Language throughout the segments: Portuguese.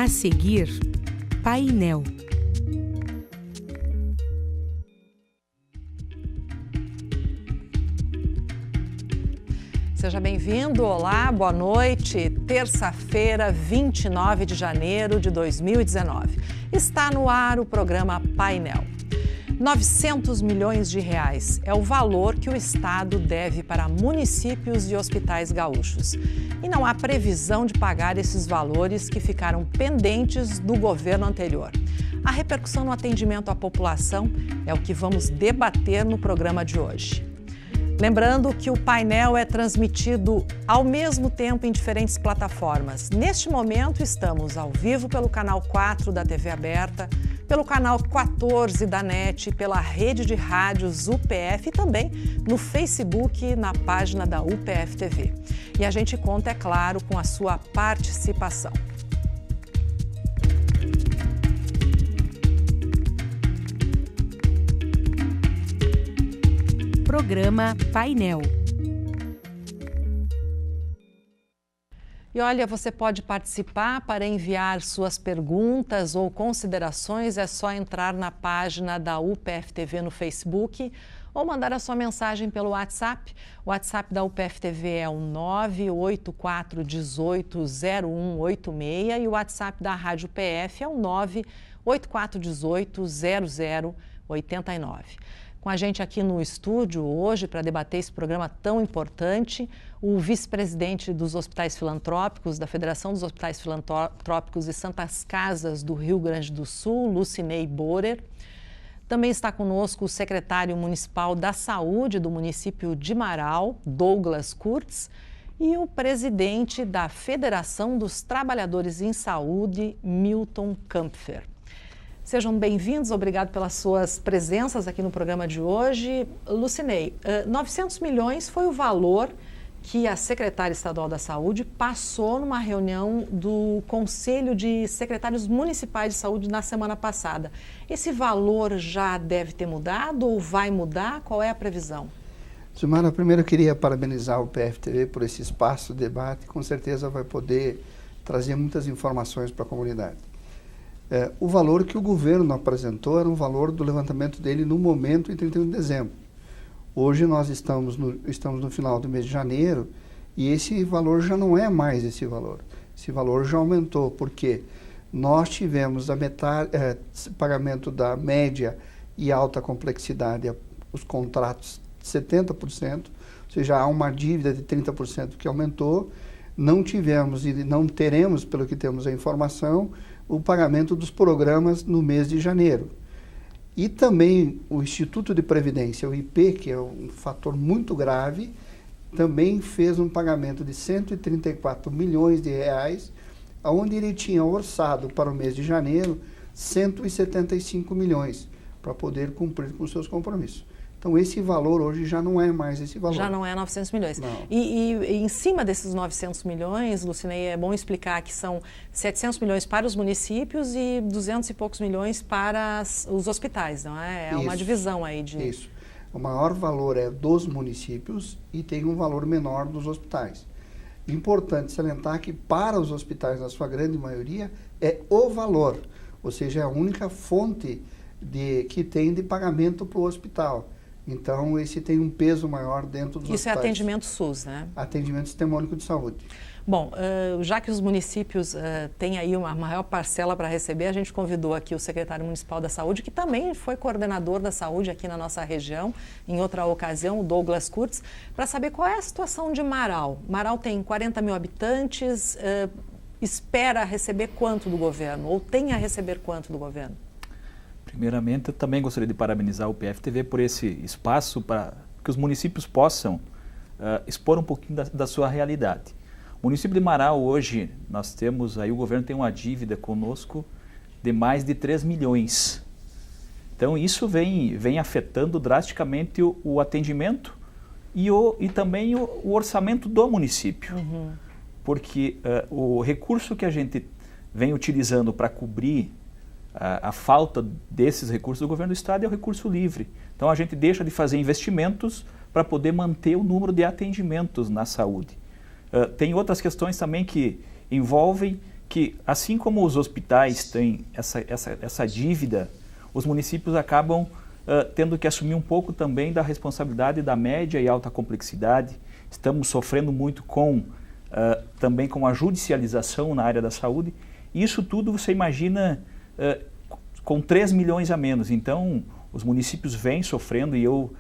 A seguir, Painel. Seja bem-vindo, olá, boa noite. Terça-feira, 29 de janeiro de 2019. Está no ar o programa Painel. 900 milhões de reais é o valor que o Estado deve para municípios e hospitais gaúchos. E não há previsão de pagar esses valores que ficaram pendentes do governo anterior. A repercussão no atendimento à população é o que vamos debater no programa de hoje. Lembrando que o painel é transmitido ao mesmo tempo em diferentes plataformas. Neste momento, estamos ao vivo pelo canal 4 da TV Aberta, pelo canal 14 da NET, pela rede de rádios UPF e também no Facebook e na página da UPF TV. E a gente conta, é claro, com a sua participação. Programa Painel. E olha, você pode participar. Para enviar suas perguntas ou considerações, é só entrar na página da UPF TV no Facebook ou mandar a sua mensagem pelo WhatsApp. O WhatsApp da UPF TV é o 984180186 e o WhatsApp da Rádio UPF é o 984180089. Com a gente aqui no estúdio hoje para debater esse programa tão importante, o vice-presidente dos Hospitais Filantrópicos, da Federação dos Hospitais Filantrópicos e Santas Casas do Rio Grande do Sul, Lucinei Borer. Também está conosco o secretário municipal da Saúde do município de Marau, Douglas Kurtz, e o presidente da Federação dos Trabalhadores em Saúde, Milton Kampfer. Sejam bem-vindos, obrigado pelas suas presenças aqui no programa de hoje. Lucinei, 900 milhões foi o valor que a secretária estadual da Saúde passou numa reunião do Conselho de Secretários Municipais de Saúde na semana passada. Esse valor já deve ter mudado ou vai mudar? Qual é a previsão? Silmara, primeiro eu queria parabenizar o PFTV por esse espaço de debate. Com certeza vai poder trazer muitas informações para a comunidade. O valor que o governo apresentou era um valor do levantamento dele no momento em 31 de dezembro. Hoje nós estamos no final do mês de janeiro e esse valor já não é mais esse valor. Esse valor já aumentou, porque nós tivemos a metade, pagamento da média e alta complexidade, os contratos 70%, ou seja, há uma dívida de 30% que aumentou. Não tivemos e não teremos, pelo que temos a informação, o pagamento dos programas no mês de janeiro. E também o Instituto de Previdência, o IP, que é um fator muito grave, também fez um pagamento de 134 milhões de reais, onde ele tinha orçado para o mês de janeiro 175 milhões, para poder cumprir com seus compromissos. Então, esse valor hoje já não é mais esse valor. Já não é 900 milhões. Não. E em cima desses 900 milhões, Lucinei, é bom explicar que são 700 milhões para os municípios e 200 e poucos milhões para os hospitais, não é? É uma divisão aí de... Isso. O maior valor é dos municípios e tem um valor menor dos hospitais. Importante salientar que para os hospitais, na sua grande maioria, é o valor, ou seja, é a única fonte que tem de pagamento para o hospital. Então, esse tem um peso maior dentro dos hospitais. Isso é atendimento SUS, né? Atendimento Sistema Único de Saúde. Bom, já que os municípios têm aí uma maior parcela para receber, a gente convidou aqui o secretário municipal da Saúde, que também foi coordenador da saúde aqui na nossa região, em outra ocasião, o Douglas Kurtz, para saber qual é a situação de Marau. Marau tem 40 mil habitantes, espera receber quanto do governo, ou tem a receber quanto do governo? Primeiramente, eu também gostaria de parabenizar o PFTV por esse espaço para que os municípios possam expor um pouquinho da sua realidade. O município de Marau hoje, nós temos, aí o governo tem uma dívida conosco de mais de 3 milhões. Então isso vem afetando drasticamente o atendimento e também o orçamento do município. Uhum. Porque o recurso que a gente vem utilizando para cobrir a falta desses recursos do governo do estado é o recurso livre. Então a gente deixa de fazer investimentos para poder manter o número de atendimentos na saúde. Tem outras questões também que envolvem que, assim como os hospitais têm essa dívida, os municípios acabam tendo que assumir um pouco também da responsabilidade da média e alta complexidade. Estamos sofrendo muito também com a judicialização na área da saúde. Isso tudo você imagina com 3 milhões a menos. Então, os municípios vêm sofrendo e eu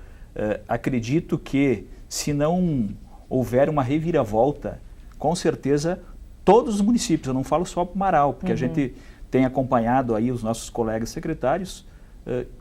acredito que, se não houver uma reviravolta, com certeza todos os municípios, eu não falo só para o Marau, porque a gente tem acompanhado aí os nossos colegas secretários,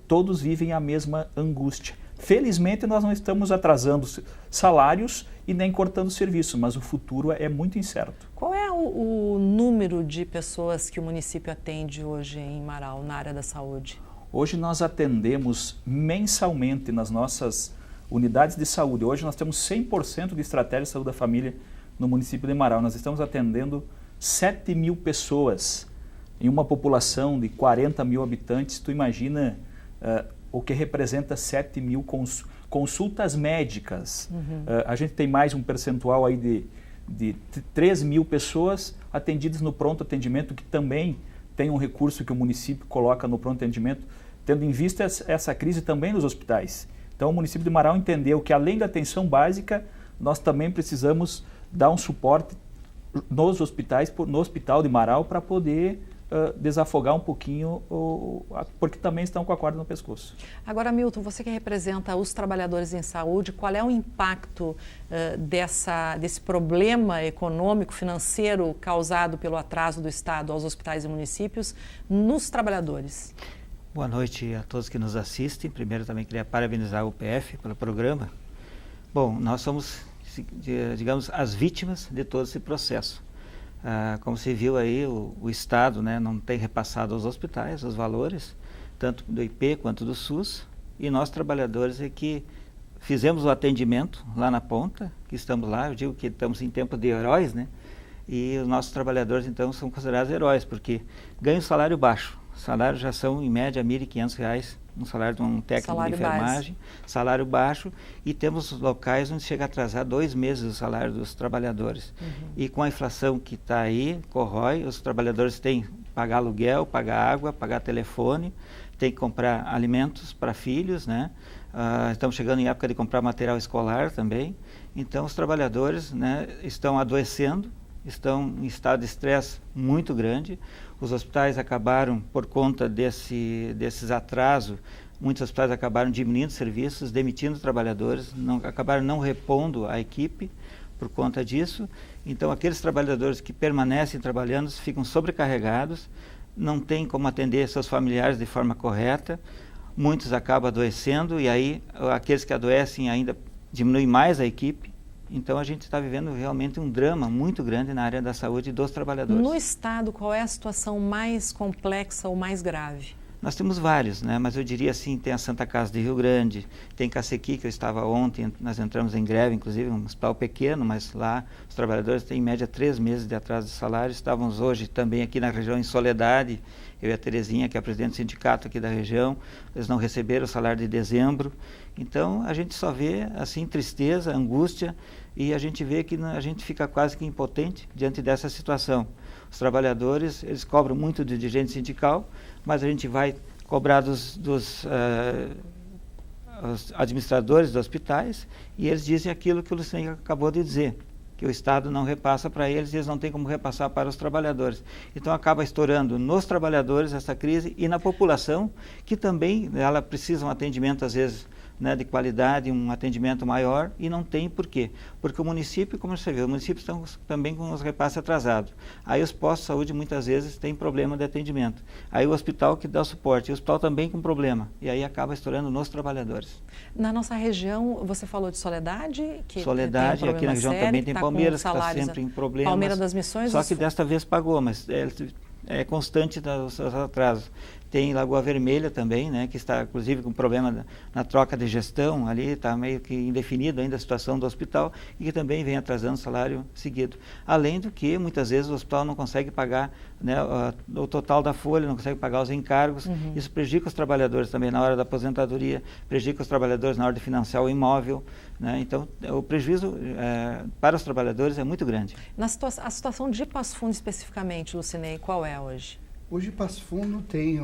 todos vivem a mesma angústia. Felizmente nós não estamos atrasando salários e nem cortando serviço, mas o futuro é muito incerto. Qual é o número de pessoas que o município atende hoje em Marau, na área da saúde? Hoje nós atendemos mensalmente nas nossas unidades de saúde. Hoje nós temos 100% de estratégia de saúde da família no município de Marau. Nós estamos atendendo 7 mil pessoas em uma população de 40 mil habitantes. Tu imagina o que representa 7 mil consultas médicas. A gente tem mais um percentual aí de 3 mil pessoas atendidas no pronto atendimento, que também tem um recurso que o município coloca no pronto atendimento, tendo em vista essa crise também nos hospitais. Então o município de Marau entendeu que, além da atenção básica, nós também precisamos dar um suporte nos hospitais, no Hospital de Marau, para poder desafogar um pouquinho, porque também estão com a corda no pescoço. Agora, Milton, você que representa os trabalhadores em saúde, qual é o impacto desse problema econômico, financeiro causado pelo atraso do Estado aos hospitais e municípios nos trabalhadores? Boa noite a todos que nos assistem. Primeiro, também queria parabenizar o UPF pelo programa. Bom, nós somos, digamos, as vítimas de todo esse processo. Como se viu aí, o Estado, né, não tem repassado aos hospitais os valores, tanto do IP quanto do SUS, e nós, trabalhadores, é que fizemos o atendimento lá na ponta, que estamos lá. Eu digo que estamos em tempo de heróis, né? E os nossos trabalhadores, então, são considerados heróis, porque ganham salário baixo. Os salários já são, em média, R$ 1.500, um salário de um técnico salário de enfermagem, salário baixo, e temos locais onde chega a atrasar 2 meses o salário dos trabalhadores. E com a inflação que está aí, corrói, os trabalhadores têm que pagar aluguel, pagar água, pagar telefone, tem que comprar alimentos para filhos, né? Estamos chegando em época de comprar material escolar também. Então, os trabalhadores, né, estão adoecendo, estão em estado de estresse muito grande. Os hospitais acabaram, por conta desses atrasos, muitos hospitais acabaram diminuindo serviços, demitindo trabalhadores, acabaram não repondo a equipe por conta disso. Então, aqueles trabalhadores que permanecem trabalhando ficam sobrecarregados, não têm como atender seus familiares de forma correta, muitos acabam adoecendo, e aí aqueles que adoecem ainda diminuem mais a equipe. Então, a gente está vivendo realmente um drama muito grande na área da saúde dos trabalhadores. No Estado, qual é a situação mais complexa ou mais grave? Nós temos vários, né? Mas eu diria assim, tem a Santa Casa de Rio Grande, tem Cacequi, que eu estava ontem, nós entramos em greve, inclusive, um hospital pequeno, mas lá os trabalhadores têm em média 3 meses de atraso de salário. Estávamos hoje também aqui na região em Soledade, eu e a Terezinha, que é a presidente do sindicato aqui da região, eles não receberam o salário de dezembro. Então, a gente só vê, assim, tristeza, angústia, e a gente vê que a gente fica quase que impotente diante dessa situação. Os trabalhadores, eles cobram muito do dirigente sindical, mas a gente vai cobrar dos administradores dos hospitais, e eles dizem aquilo que o Luciano acabou de dizer, que o Estado não repassa para eles e eles não têm como repassar para os trabalhadores. Então, acaba estourando nos trabalhadores essa crise e na população, que também ela precisa de um atendimento, às vezes, né, de qualidade, um atendimento maior, e não tem por quê? Porque o município, como você vê, os municípios estão também com os repasses atrasados. Aí os postos de saúde muitas vezes têm problema de atendimento. Aí o hospital que dá o suporte, e o hospital também com problema. E aí acaba estourando nos trabalhadores. Na nossa região, você falou de Soledade? Soledade, tem um aqui na região sério, também tem Palmeiras, que está sempre em problemas. Palmeiras das Missões? Só que desta vez pagou, mas é constante os atrasos. Tem Lagoa Vermelha também, né, que está inclusive com problema na troca de gestão ali, está meio que indefinido ainda a situação do hospital e que também vem atrasando o salário seguido. Além do que, muitas vezes, o hospital não consegue pagar, né, o total da folha, não consegue pagar os encargos. Isso prejudica os trabalhadores também na hora da aposentadoria, prejudica os trabalhadores na hora de financiar o imóvel, né? Então, o prejuízo para os trabalhadores é muito grande. A situação de Passo Fundo especificamente, Lucinei, qual é hoje? Hoje, Passo Fundo tem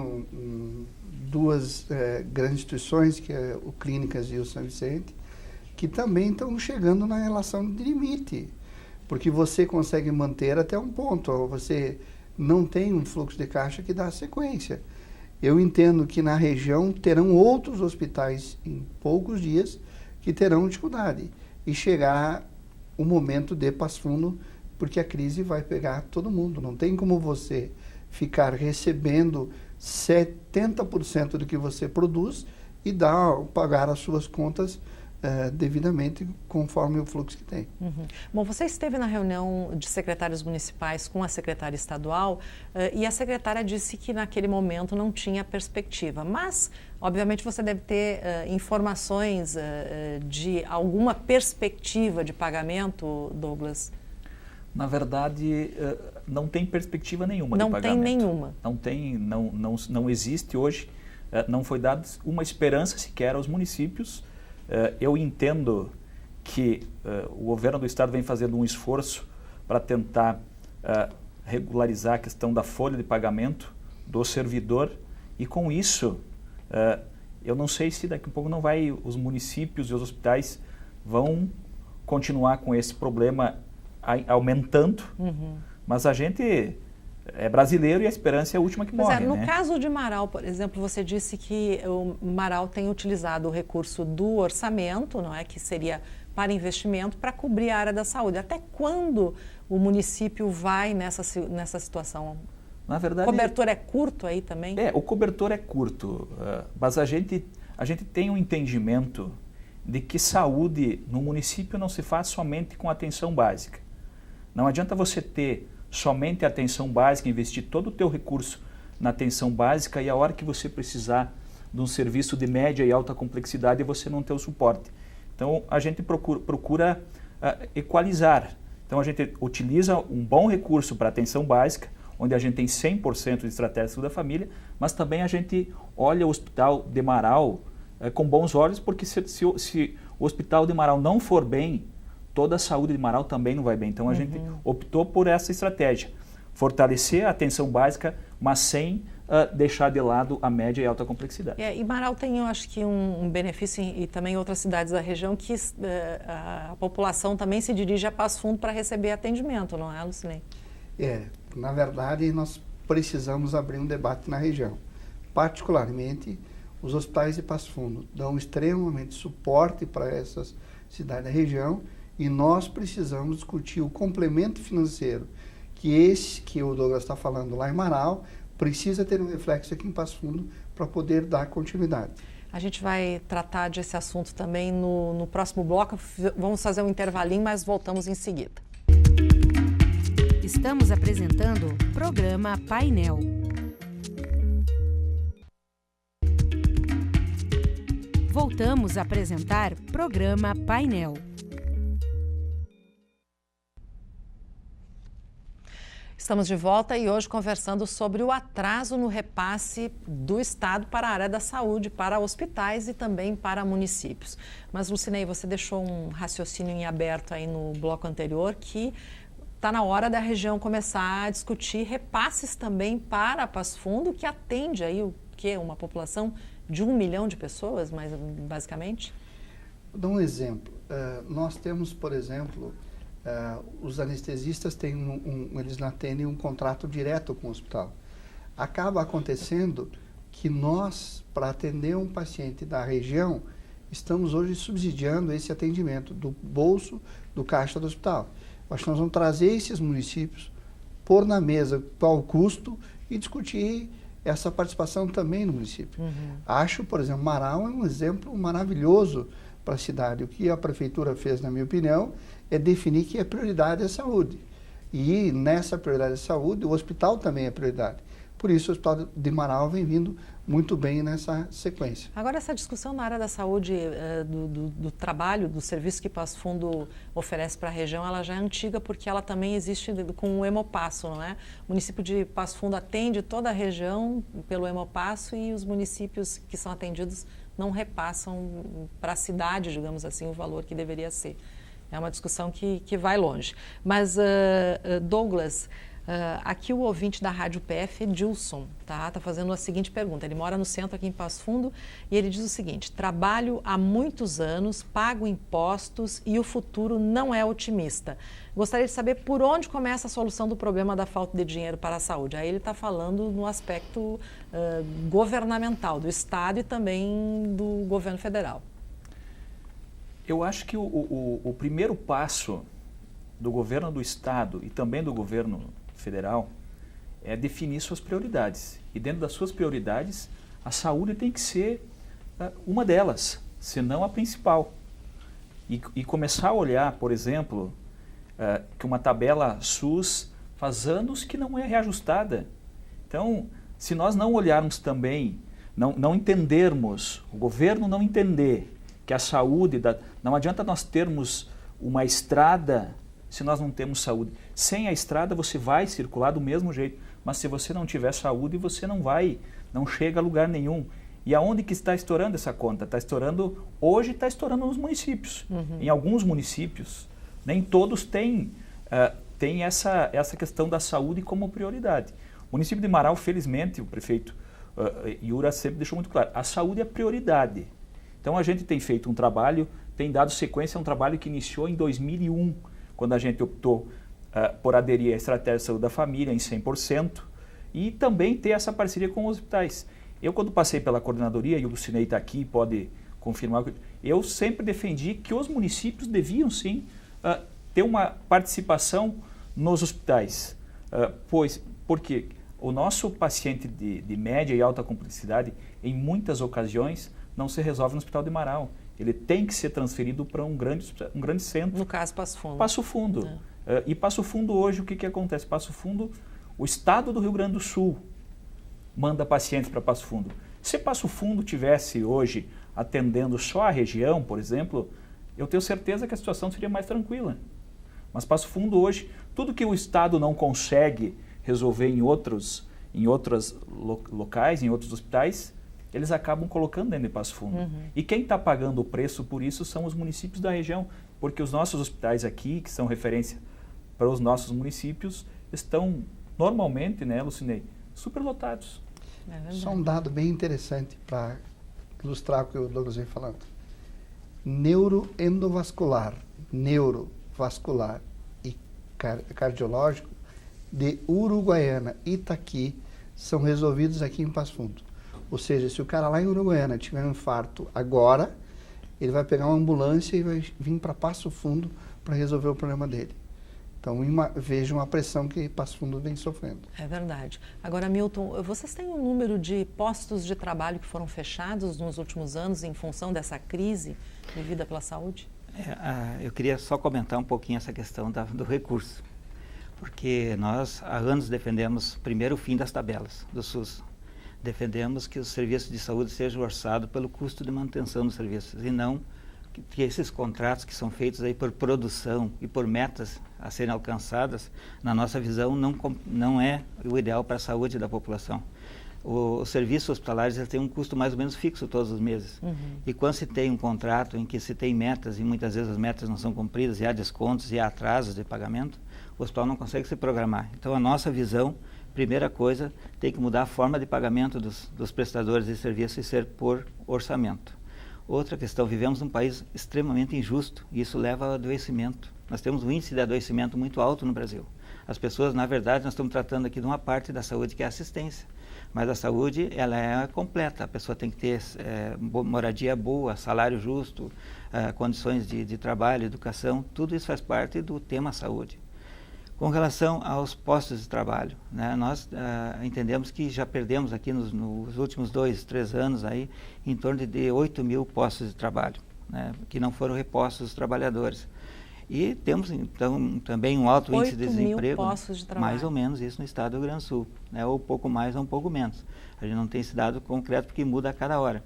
duas grandes instituições, que é o Clínicas e o São Vicente, que também estão chegando na relação de limite, porque você consegue manter até um ponto, você não tem um fluxo de caixa que dá sequência. Eu entendo que na região terão outros hospitais em poucos dias que terão dificuldade e chegar o momento de Passo Fundo, porque a crise vai pegar todo mundo. Não tem como você ficar recebendo 70% do que você produz e pagar as suas contas devidamente conforme o fluxo que tem. Bom, você esteve na reunião de secretários municipais com a secretária estadual e a secretária disse que naquele momento não tinha perspectiva, mas obviamente você deve ter informações de alguma perspectiva de pagamento, Douglas? Na verdade, não tem perspectiva nenhuma de pagamento. Não tem nenhuma? Não tem, não existe hoje, não foi dada uma esperança sequer aos municípios. Eu entendo que o governo do estado vem fazendo um esforço para tentar regularizar a questão da folha de pagamento do servidor e com isso, eu não sei se daqui a pouco não vai, os municípios e os hospitais vão continuar com esse problema aumentando, mas a gente é brasileiro e a esperança é a última que morre. No caso de Marau, por exemplo, você disse que o Marau tem utilizado o recurso do orçamento, não é, que seria para investimento, para cobrir a área da saúde. Até quando o município vai nessa situação? Na verdade, o cobertor é curto aí também? O cobertor é curto, mas a gente tem um entendimento de que saúde no município não se faz somente com atenção básica. Não adianta você ter somente a atenção básica, investir todo o teu recurso na atenção básica e a hora que você precisar de um serviço de média e alta complexidade você não ter o suporte. Então, a gente procura equalizar. Então, a gente utiliza um bom recurso para atenção básica, onde a gente tem 100% de estratégia da família, mas também a gente olha o Hospital de Marau com bons olhos, porque se o Hospital de Marau não for bem, toda a saúde de Marau também não vai bem. Então, a gente optou por essa estratégia. Fortalecer a atenção básica, mas sem deixar de lado a média e alta complexidade. E Marau tem, eu acho que, um benefício, e também outras cidades da região, que a população também se dirige a Passo Fundo para receber atendimento, não é, Lucinei? Na verdade, nós precisamos abrir um debate na região. Particularmente, os hospitais de Passo Fundo dão extremamente suporte para essas cidades da região, e nós precisamos discutir o complemento financeiro que o Douglas está falando lá em Marau, precisa ter um reflexo aqui em Passo Fundo para poder dar continuidade. A gente vai tratar desse assunto também no próximo bloco. Vamos fazer um intervalinho, mas voltamos em seguida. Estamos apresentando o programa Painel. Voltamos a apresentar programa Painel. Estamos de volta e hoje conversando sobre o atraso no repasse do Estado para a área da saúde, para hospitais e também para municípios. Mas, Lucinei, você deixou um raciocínio em aberto aí no bloco anterior que está na hora da região começar a discutir repasses também para Passo Fundo, que atende aí uma população de 1 milhão de pessoas, mais basicamente? Vou dar um exemplo. Nós temos, por exemplo, os anestesistas eles atendem um contrato direto com o hospital. Acaba acontecendo que nós, para atender um paciente da região, estamos hoje subsidiando esse atendimento do bolso do caixa do hospital. Acho que nós vamos trazer esses municípios, pôr na mesa qual o custo e discutir essa participação também no município. Acho, por exemplo, Marau é um exemplo maravilhoso para a cidade. O que a prefeitura fez, na minha opinião, é definir que a prioridade é a saúde. E nessa prioridade de saúde, o hospital também é prioridade. Por isso, o Hospital de Marau vem vindo muito bem nessa sequência. Agora, essa discussão na área da saúde, do trabalho, do serviço que Passo Fundo oferece para a região, ela já é antiga porque ela também existe com o Hemopasso, não é? O município de Passo Fundo atende toda a região pelo Hemopasso e os municípios que são atendidos não repassam para a cidade, digamos assim, o valor que deveria ser. É uma discussão que vai longe. Mas, Douglas, aqui o ouvinte da Rádio PF, Edilson, tá fazendo a seguinte pergunta. Ele mora no centro aqui em Passo Fundo e ele diz o seguinte: trabalho há muitos anos, pago impostos e o futuro não é otimista. Gostaria de saber por onde começa a solução do problema da falta de dinheiro para a saúde. Aí ele está falando no aspecto governamental, do Estado e também do governo federal. Eu acho que o primeiro passo do governo do Estado e também do governo federal é definir suas prioridades. E dentro das suas prioridades, a saúde tem que ser uma delas, se não a principal. E começar a olhar, por exemplo, que uma tabela SUS faz anos que não é reajustada. Então, se nós não olharmos também, não entendermos, o governo não entender que a saúde, não adianta nós termos uma estrada se nós não temos saúde. Sem a estrada você vai circular do mesmo jeito, mas se você não tiver saúde, você não chega a lugar nenhum. E aonde que está estourando essa conta? Hoje está estourando nos municípios. Uhum. Em alguns municípios, nem todos têm essa questão da saúde como prioridade. O município de Marau, felizmente, o prefeito Iura sempre deixou muito claro, a saúde é prioridade. Então a gente tem feito um trabalho, tem dado sequência a um trabalho que iniciou em 2001, quando a gente optou por aderir à Estratégia de Saúde da Família em 100% e também ter essa parceria com os hospitais. Eu, quando passei pela coordenadoria, e o Lucinei está aqui, pode confirmar, eu sempre defendi que os municípios deviam sim ter uma participação nos hospitais, porque o nosso paciente de média e alta complexidade, em muitas ocasiões, não se resolve no Hospital de Marau. Ele tem que ser transferido para um grande centro. No caso, Passo Fundo. Passo Fundo. E Passo Fundo hoje, o que acontece? Passo Fundo, o estado do Rio Grande do Sul manda pacientes para Passo Fundo. Se Passo Fundo tivesse hoje atendendo só a região, por exemplo, eu tenho certeza que a situação seria mais tranquila. Mas Passo Fundo hoje, tudo que o estado não consegue resolver em outros locais, em outros hospitais, eles acabam colocando dentro de Passo Fundo. Uhum. E quem está pagando o preço por isso são os municípios da região, porque os nossos hospitais aqui, que são referência para os nossos municípios, estão normalmente, né, Lucinei, superlotados. Só um dado bem interessante para ilustrar o que o Douglas vem falando. Neuroendovascular e cardiológico de Uruguaiana e Itaqui são resolvidos aqui em Passo Fundo. Ou seja, se o cara lá em Uruguaiana tiver um infarto agora, ele vai pegar uma ambulância e vai vir para Passo Fundo para resolver o problema dele. Então, veja uma pressão que Passo Fundo vem sofrendo. É verdade. Agora, Milton, vocês têm um número de postos de trabalho que foram fechados nos últimos anos em função dessa crise vivida pela saúde? Eu queria só comentar um pouquinho essa questão do recurso. Porque nós, há anos, defendemos primeiro o fim das tabelas do SUS. Defendemos que os serviços de saúde sejam orçados pelo custo de manutenção dos serviços e não que esses contratos que são feitos aí por produção e por metas a serem alcançadas, na nossa visão, não é o ideal para a saúde da população. Os serviços hospitalares têm um custo mais ou menos fixo todos os meses. Uhum. E quando se tem um contrato em que se tem metas e muitas vezes as metas não são cumpridas e há descontos e há atrasos de pagamento, o hospital não consegue se programar. Então, a nossa visão, primeira coisa, tem que mudar a forma de pagamento dos prestadores de serviços e ser por orçamento. Outra questão, vivemos num país extremamente injusto e isso leva ao adoecimento. Nós temos um índice de adoecimento muito alto no Brasil. As pessoas, na verdade, nós estamos tratando aqui de uma parte da saúde que é a assistência. Mas a saúde, ela é completa. A pessoa tem que ter moradia boa, salário justo, condições de trabalho, educação. Tudo isso faz parte do tema saúde. Com relação aos postos de trabalho, né, nós entendemos que já perdemos aqui nos últimos 2, 3 anos aí, em torno de 8 mil postos de trabalho, né, que não foram repostos os trabalhadores. E temos, então, também um alto índice de desemprego. 8.000 postos de trabalho. Mais ou menos isso no estado do Rio Grande do Sul, né? Ou pouco mais ou um pouco menos. A gente não tem esse dado concreto porque muda a cada hora.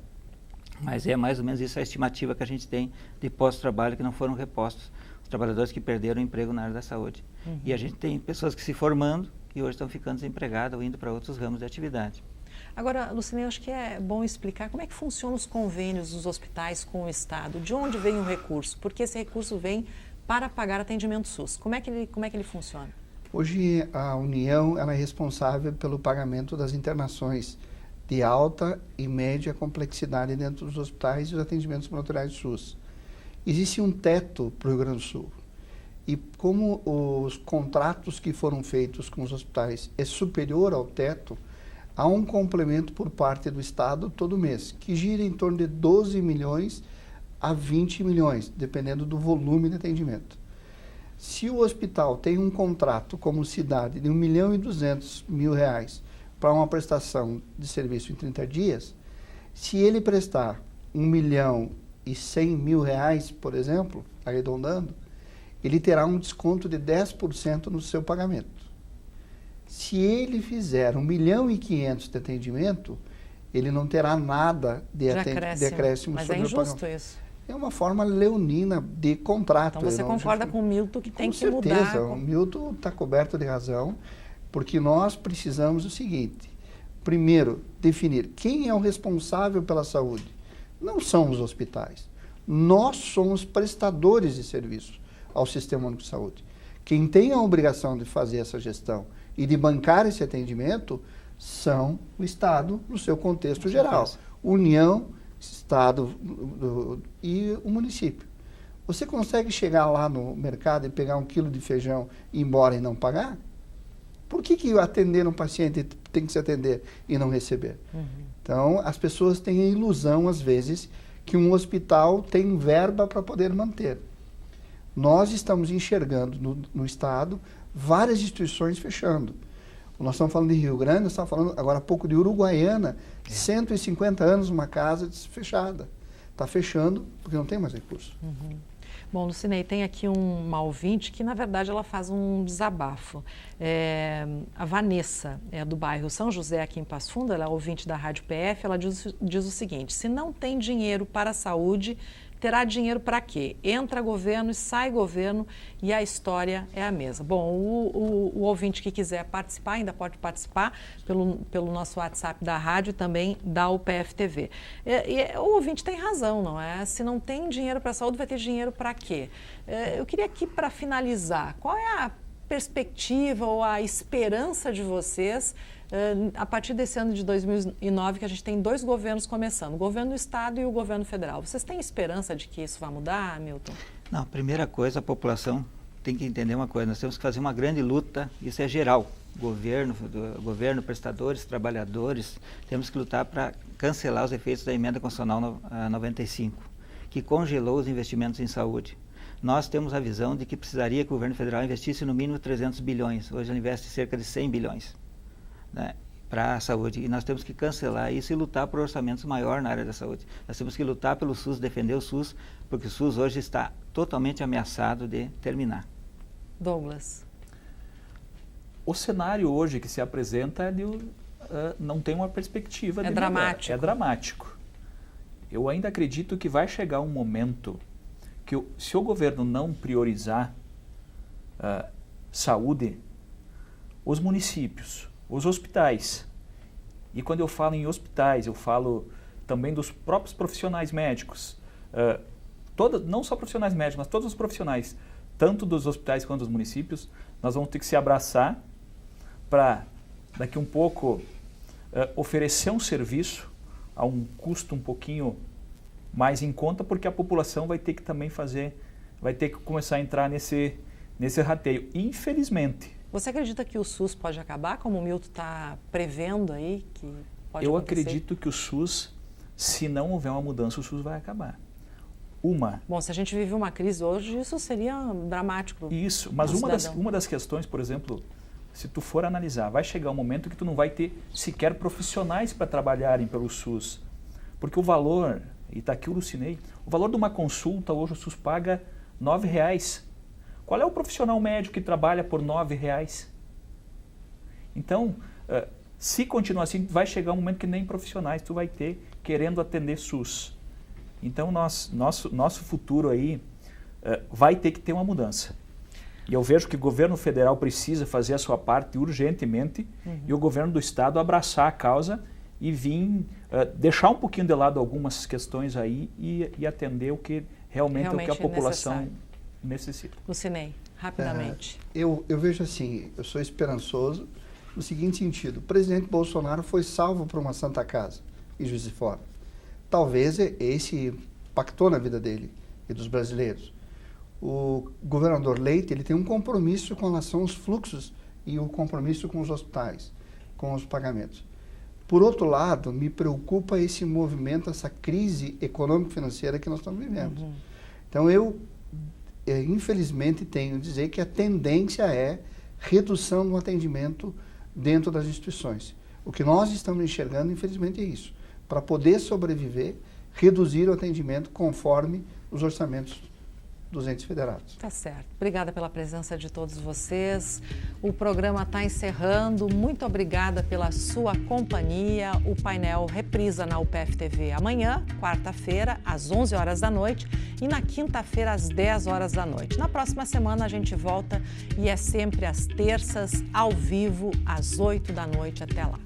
Mas é mais ou menos isso a estimativa que a gente tem de postos de trabalho que não foram repostos. Os trabalhadores que perderam o emprego na área da saúde. E a gente tem pessoas que se formando e hoje estão ficando desempregadas ou indo para outros ramos de atividade. Agora, Lucinei, eu acho que é bom explicar como é que funcionam os convênios dos hospitais com o Estado. De onde vem o recurso? Porque esse recurso vem para pagar atendimento SUS. Como é que ele funciona? Hoje a União ela é responsável pelo pagamento das internações de alta e média complexidade dentro dos hospitais e os atendimentos ambulatoriais do SUS. Existe um teto para o Rio Grande do Sul. E como os contratos que foram feitos com os hospitais é superior ao teto, há um complemento por parte do Estado todo mês, que gira em torno de 12 milhões a 20 milhões, dependendo do volume de atendimento. Se o hospital tem um contrato como cidade de R$1.200.000 para uma prestação de serviço em 30 dias, se ele prestar R$1.100.000, por exemplo, arredondando, ele terá um desconto de 10% no seu pagamento. Se ele fizer 1.500.000 de atendimento, ele não terá nada de acréscimo sobre o pagamento. Mas é injusto isso. É uma forma leonina de contrato. Então você concorda com o Milton que tem que mudar? Com certeza, o Milton está coberto de razão, porque nós precisamos do seguinte: primeiro, definir quem é o responsável pela saúde. Não são os hospitais. Nós somos prestadores de serviços ao Sistema Único de Saúde. Quem tem a obrigação de fazer essa gestão e de bancar esse atendimento são o Estado no seu contexto geral. União, Estado e o município. Você consegue chegar lá no mercado e pegar 1 quilo de feijão e ir embora e não pagar? Por que atender um paciente tem que se atender e não receber? Então, as pessoas têm a ilusão, às vezes, que um hospital tem verba para poder manter. Nós estamos enxergando no Estado várias instituições fechando. Nós estamos falando de Rio Grande, nós estamos falando agora há pouco de Uruguaiana, 150 anos uma casa fechada. Está fechando porque não tem mais recurso. Bom, Lucinei, tem aqui uma ouvinte que, na verdade, ela faz um desabafo. A Vanessa, do bairro São José, aqui em Passo Fundo, ela é ouvinte da Rádio PF, ela diz o seguinte: se não tem dinheiro para a saúde, terá dinheiro para quê? Entra governo e sai governo e a história é a mesma. Bom, o ouvinte que quiser participar ainda pode participar pelo nosso WhatsApp da rádio e também da UPF-TV. O ouvinte tem razão, não é? Se não tem dinheiro para a saúde, vai ter dinheiro para quê? Eu queria aqui, para finalizar, qual é a perspectiva ou a esperança de vocês a partir desse ano de 2009, que a gente tem 2 governos começando, o governo do Estado e o governo federal? Vocês têm esperança de que isso vai mudar, Milton? Não, a primeira coisa, a população tem que entender uma coisa: nós temos que fazer uma grande luta, isso é geral, governo, prestadores, trabalhadores, temos que lutar para cancelar os efeitos da emenda constitucional 95, que congelou os investimentos em saúde. Nós temos a visão de que precisaria que o governo federal investisse no mínimo 300 bilhões, hoje ele investe cerca de 100 bilhões. Né, para a saúde, e nós temos que cancelar isso e lutar por orçamentos maiores na área da saúde. Nós temos que lutar pelo SUS, defender o SUS, porque o SUS hoje está totalmente ameaçado de terminar. Douglas. O cenário hoje que se apresenta não tem uma perspectiva de dramático. É dramático. Eu ainda acredito que vai chegar um momento que, se o governo não priorizar saúde, os municípios, os hospitais, e quando eu falo em hospitais, eu falo também dos próprios profissionais médicos, não só profissionais médicos, mas todos os profissionais, tanto dos hospitais quanto dos municípios, nós vamos ter que se abraçar para, daqui um pouco, oferecer um serviço a um custo um pouquinho mais em conta, porque a população vai ter que também vai ter que começar a entrar nesse rateio. Infelizmente. Você acredita que o SUS pode acabar, como o Milton está prevendo aí que pode acontecer? Eu acredito que o SUS, se não houver uma mudança, o SUS vai acabar. Bom, se a gente vive uma crise hoje, isso seria dramático. Isso, mas uma das questões, por exemplo, se tu for analisar, vai chegar um momento que tu não vai ter sequer profissionais para trabalharem pelo SUS. Porque o valor, e está aqui o Lucinei, o valor de uma consulta hoje o SUS paga R$9. Qual é o profissional médio que trabalha por R$9? Então, se continuar assim, vai chegar um momento que nem profissionais tu vai ter querendo atender SUS. Então, nosso futuro aí vai ter que ter uma mudança. E eu vejo que o governo federal precisa fazer a sua parte urgentemente e o governo do estado abraçar a causa e vir deixar um pouquinho de lado algumas questões aí e atender o que realmente é o que a população necessita. Lucinei, rapidamente. Eu vejo assim, eu sou esperançoso no seguinte sentido: o presidente Bolsonaro foi salvo por uma Santa Casa em Juiz de Fora. Talvez esse impactou na vida dele e dos brasileiros. O governador Leite, ele tem um compromisso com relação aos fluxos e o compromisso com os hospitais, com os pagamentos. Por outro lado, me preocupa esse movimento, essa crise econômico-financeira que nós estamos vivendo. Então, eu infelizmente tenho que dizer que a tendência é redução do atendimento dentro das instituições. O que nós estamos enxergando, infelizmente, é isso. Para poder sobreviver, reduzir o atendimento conforme os orçamentos dos entes federados. Tá certo. Obrigada pela presença de todos vocês. O programa está encerrando. Muito obrigada pela sua companhia. O painel reprisa na UPF TV amanhã, quarta-feira, às 11 horas da noite e na quinta-feira, às 10 horas da noite. Na próxima semana a gente volta e é sempre às terças, ao vivo, às 8 da noite. Até lá.